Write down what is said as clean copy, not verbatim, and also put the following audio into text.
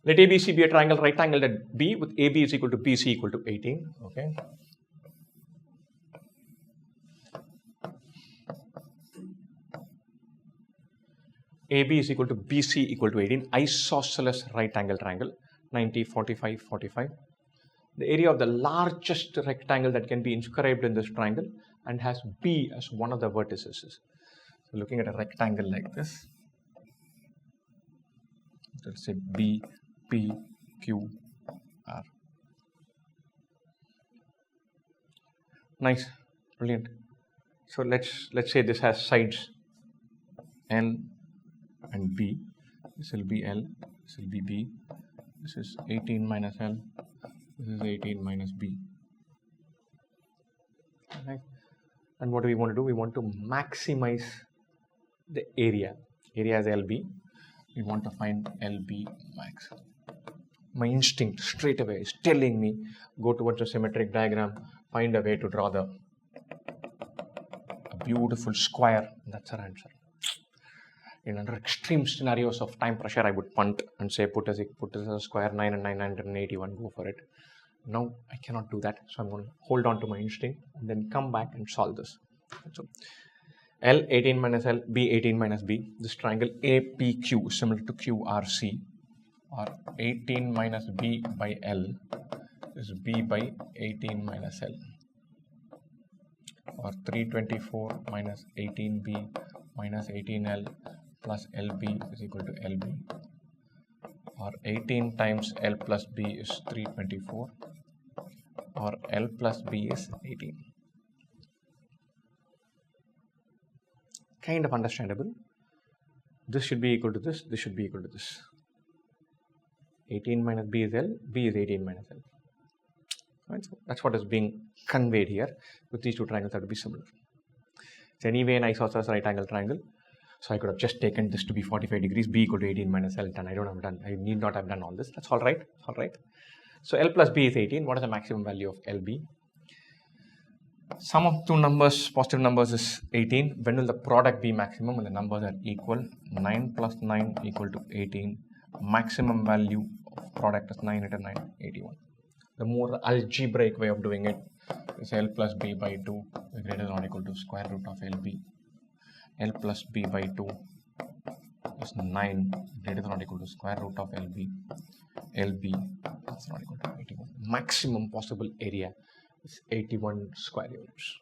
Let ABC be a triangle right angled at B with AB is equal to BC equal to 18. Okay. AB is equal to BC equal to 18. Isosceles right angle triangle. 90, 45, 45. The area of the largest rectangle that can be inscribed in this triangle and has B as one of the vertices. So looking at a rectangle like this, let's say B, P, Q, R. Nice, brilliant. So let's say this has sides L and B. This will be L, this will be B. This is 18 minus L. This is 18 minus B. Okay. And what do we want to do? We want to maximize the area. Area is LB. We want to find LB max. My instinct straight away is telling me go towards a symmetric diagram, find a way to draw a beautiful square. That's our answer. In under extreme scenarios of time pressure, I would punt and say put as a square 9 and 981, go for it. Now I cannot do that, so I'm going to hold on to my instinct and then come back and solve this. So L 18 minus L, B 18 minus B. This triangle APQ is similar to QRC, or 18 minus B by L is B by 18 minus L, or 324 minus 18B minus 18L plus LB is equal to LB, or 18 times L plus B is 324, or L plus B is 18. Kind of understandable. This should be equal to this, this should be equal to this. 18 minus B is L, B is 18 minus L. Right, so that's what is being conveyed here with these two triangles that would be similar. It's anyway an isosceles right angle triangle. So I could have just taken this to be 45 degrees, B equal to 18 minus L, and I need not have done all this. That's all right. All right. So L plus B is 18. What is the maximum value of LB? Sum of two numbers, positive numbers, is 18. When will the product be maximum? When the numbers are equal. 9 plus 9 equal to 18. Maximum value of product is 9 into 9, 81. The more algebraic way of doing it is L plus B by 2 is greater than or equal to square root of LB. L plus B by 2 is 9 greater than or equal to square root of LB. LB is not equal to 81. Maximum possible area is 81 square units.